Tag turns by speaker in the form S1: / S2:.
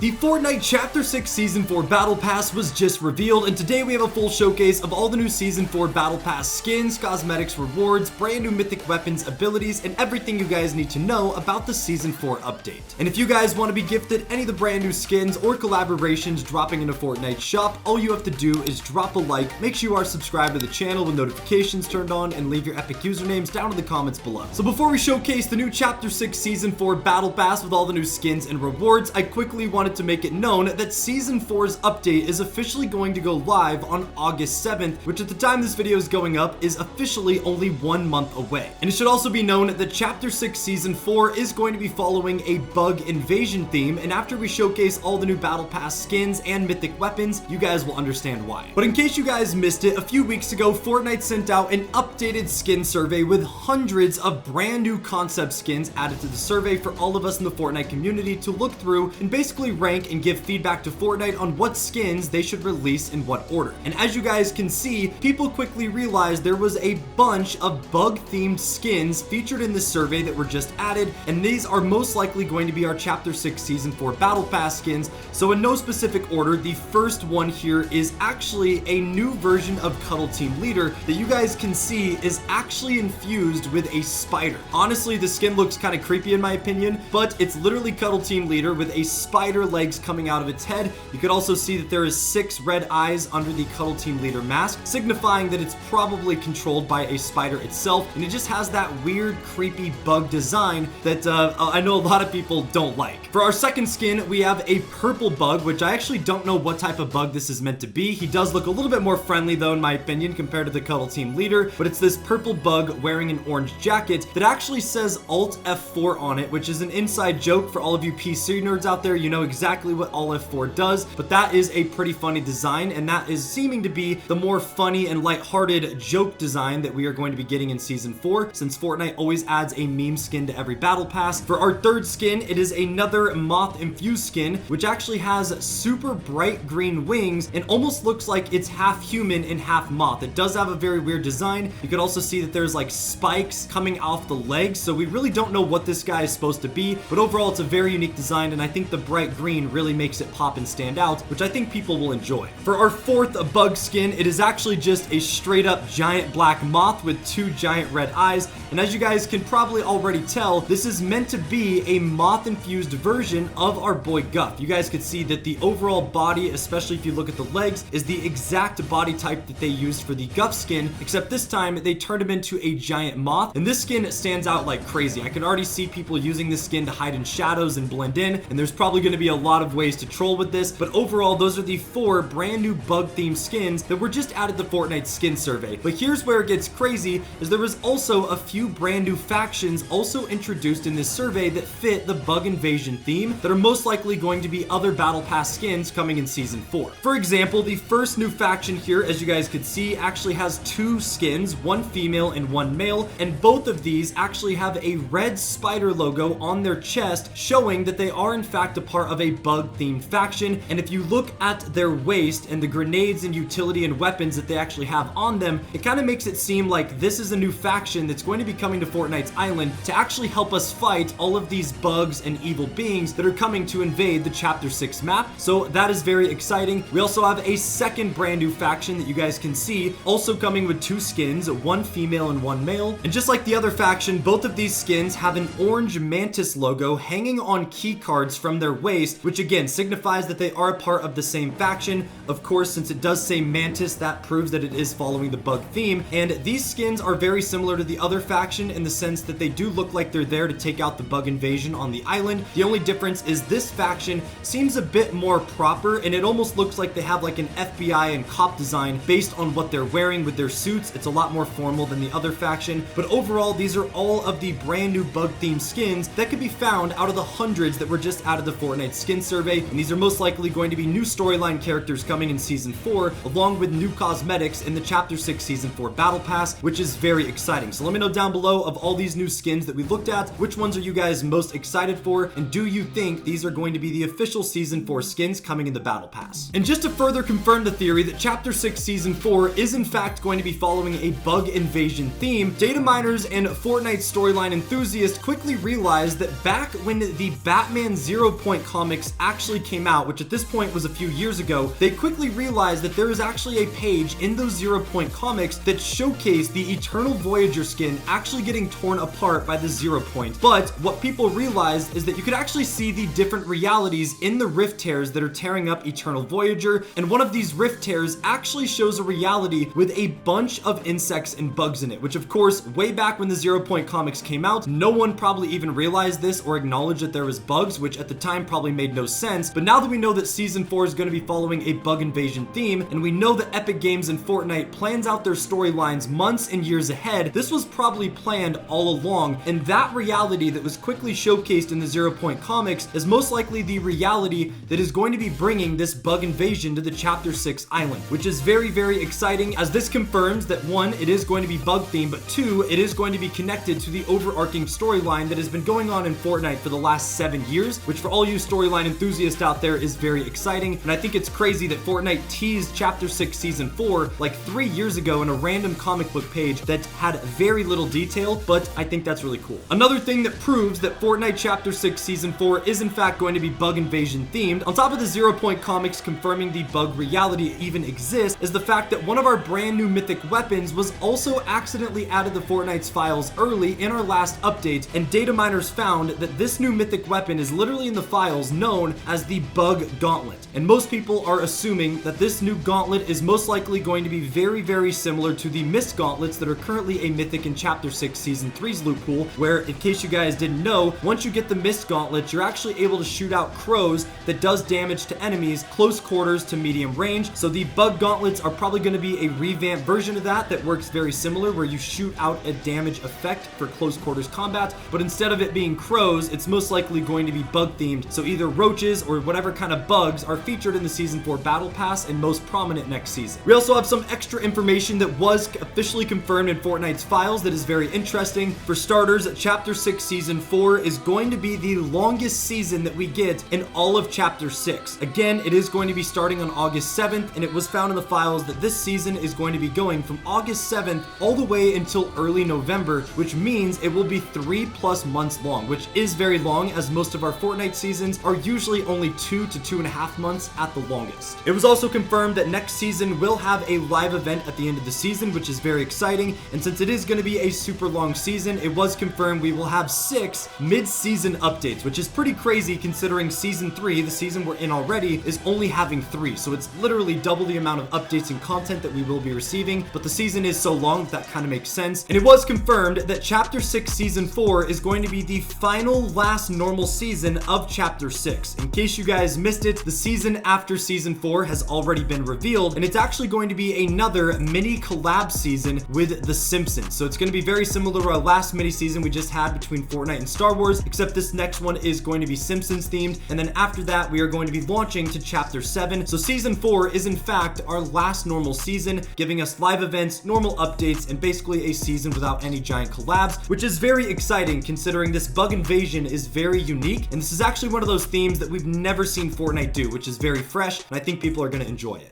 S1: The Fortnite Chapter 6 Season 4 Battle Pass was just revealed, and today we have a full showcase of all the new Season 4 Battle Pass skins, cosmetics, rewards, brand new Mythic weapons, abilities, and everything you guys need to know about the Season 4 update. And if you guys want to be gifted any of the brand new skins or collaborations dropping into Fortnite shop, all you have to do is drop a like, make sure you are subscribed to the channel with notifications turned on, and leave your epic usernames down in the comments below. So before we showcase the new Chapter 6 Season 4 Battle Pass with all the new skins and rewards, I quickly wanted to make it known that Season 4's update is officially going to go live on August 7th, which at the time this video is going up is officially only 1 month away. And it should also be known that Chapter 6 Season 4 is going to be following a bug invasion theme, and after we showcase all the new Battle Pass skins and Mythic weapons, you guys will understand why. But in case you guys missed it, a few weeks ago, Fortnite sent out an updated skin survey with hundreds of brand new concept skins added to the survey for all of us in the Fortnite community to look through and basically rank and give feedback to Fortnite on what skins they should release in what order. And as you guys can see, people quickly realized there was a bunch of bug-themed skins featured in this survey that were just added, and these are most likely going to be our Chapter 6 Season 4 Battle Pass skins. So in no specific order, the first one here is actually a new version of Cuddle Team Leader that you guys can see is actually infused with a spider. Honestly, the skin looks kind of creepy in my opinion, but it's literally Cuddle Team Leader with a spider legs coming out of its head. You could also see that there is 6 red eyes under the Cuddle Team Leader mask, signifying that it's probably controlled by a spider itself, and it just has that weird, creepy bug design that I know a lot of people don't like. For our second skin, we have a purple bug, which I actually don't know what type of bug this is meant to be. He does look a little bit more friendly though, in my opinion, compared to the Cuddle Team Leader, but it's this purple bug wearing an orange jacket that actually says Alt F4 on it, which is an inside joke for all of you PC nerds out there. You know exactly what Alt F4 does, but that is a pretty funny design, and that is seeming to be the more funny and lighthearted joke design that we are going to be getting in Season 4, since Fortnite always adds a meme skin to every battle pass. For our third skin, it is another moth infused skin, which actually has super bright green wings and almost looks like it's half human and half moth. It does have a very weird design. You could also see that there's like spikes coming off the legs, so we really don't know what this guy is supposed to be, but overall it's a very unique design, and I think the bright green really makes it pop and stand out, which I think people will enjoy. For our fourth bug skin, it is actually just a straight up giant black moth with 2 giant red eyes, and as you guys can probably already tell, this is meant to be a moth infused version of our boy Guff. You guys could see that the overall body, especially if you look at the legs, is the exact body type that they used for the Guff skin, except this time they turned him into a giant moth, and this skin stands out like crazy. I can already see people using this skin to hide in shadows and blend in, and there's probably going to be a lot of ways to troll with this, but overall those are the 4 brand new bug themed skins that were just added to Fortnite's skin survey. But here's where it gets crazy, is there was also a few brand new factions also introduced in this survey that fit the bug invasion theme that are most likely going to be other battle pass skins coming in Season 4. For example, the first new faction here, as you guys could see, actually has 2 skins, one female and one male, and both of these actually have a red spider logo on their chest, showing that they are in fact a part of a bug themed faction. And if you look at their waist and the grenades and utility and weapons that they actually have on them, it kind of makes it seem like this is a new faction that's going to be coming to Fortnite's island to actually help us fight all of these bugs and evil beings that are coming to invade the Chapter 6 map. So that is very exciting. We also have a second brand new faction that you guys can see, also coming with 2 skins, one female and one male. And just like the other faction, both of these skins have an orange mantis logo hanging on key cards from their waist, which again signifies that they are a part of the same faction. Of course, since it does say mantis, that proves that it is following the bug theme. And these skins are very similar to the other faction in the sense that they do look like they're there to take out the bug invasion on the island. The only difference is this faction seems a bit more proper, and it almost looks like they have like an FBI and cop design based on what they're wearing with their suits. It's a lot more formal than the other faction, but overall these are all of the brand new bug themed skins that could be found out of the hundreds that were just added to Fortnite skin survey, and these are most likely going to be new storyline characters coming in Season 4, along with new cosmetics in the Chapter 6 Season 4 Battle Pass, which is very exciting. So let me know down below, of all these new skins that we looked at, which ones are you guys most excited for, and do you think these are going to be the official Season 4 skins coming in the Battle Pass? And just to further confirm the theory that Chapter 6 Season 4 is in fact going to be following a bug invasion theme, data miners and Fortnite storyline enthusiasts quickly realized that back when the Batman 0 Point comic comics actually came out, which at this point was a few years ago, they quickly realized that there is actually a page in those 0 Point comics that showcased the Eternal Voyager skin actually getting torn apart by the 0 Point. But what people realized is that you could actually see the different realities in the rift tears that are tearing up Eternal Voyager, and one of these rift tears actually shows a reality with a bunch of insects and bugs in it, which of course, way back when the 0 Point comics came out, no one probably even realized this or acknowledged that there was bugs, which at the time probably made no sense. But now that we know that season 4 is going to be following a bug invasion theme, and we know that Epic Games and Fortnite plans out their storylines months and years ahead, this was probably planned all along, and that reality that was quickly showcased in the 0 Point comics is most likely the reality that is going to be bringing this bug invasion to the Chapter 6 island, which is very, very exciting, as this confirms that 1, it is going to be bug themed, but 2, it is going to be connected to the overarching storyline that has been going on in Fortnite for the last 7 years, which for all you storyline enthusiasts out there is very exciting. And I think it's crazy that Fortnite teased Chapter 6 Season 4 like 3 years ago in a random comic book page that had very little detail, but I think that's really cool. Another thing that proves that Fortnite Chapter 6 Season 4 is in fact going to be bug invasion themed, on top of the 0 Point comics confirming the bug reality even exists, is the fact that one of our brand new mythic weapons was also accidentally added to Fortnite's files early in our last update, and data miners found that this new mythic weapon is literally in the files known as the Bug Gauntlet. And most people are assuming that this new gauntlet is most likely going to be very, very similar to the Mist Gauntlets that are currently a mythic in Chapter 6 Season 3's loot pool, where, in case you guys didn't know, once you get the Mist Gauntlet, you're actually able to shoot out crows that does damage to enemies close quarters to medium range. So the Bug Gauntlets are probably going to be a revamped version of that works very similar, where you shoot out a damage effect for close quarters combat, but instead of it being crows, it's most likely going to be bug themed. So either roaches or whatever kind of bugs are featured in the Season 4 Battle Pass and most prominent next season. We also have some extra information that was officially confirmed in Fortnite's files that is very interesting. For starters, Chapter 6 Season 4 is going to be the longest season that we get in all of Chapter 6. Again, it is going to be starting on August 7th, and it was found in the files that this season is going to be going from August 7th all the way until early November, which means it will be 3+ months long, which is very long, as most of our Fortnite seasons are usually only 2 to 2.5 months at the longest. It was also confirmed that next season will have a live event at the end of the season, which is very exciting, and since it is going to be a super long season, it was confirmed we will have 6 mid-season updates, which is pretty crazy considering Season 3, the season we're in already, is only having 3, so it's literally double the amount of updates and content that we will be receiving, but the season is so long that kind of makes sense. And it was confirmed that Chapter 6 Season 4 is going to be the final last normal season of Chapter 6. In case you guys missed it, the season after Season 4 has already been revealed, and it's actually going to be another mini collab season with The Simpsons. So it's going to be very similar to our last mini season we just had between Fortnite and Star Wars, except this next one is going to be Simpsons themed, and then after that we are going to be launching to Chapter 7. So Season 4 is in fact our last normal season, giving us live events, normal updates, and basically a season without any giant collabs, which is very exciting considering this bug invasion is very unique, and this is actually one of those themes that we've never seen Fortnite do, which is very fresh, and I think people are going to enjoy it.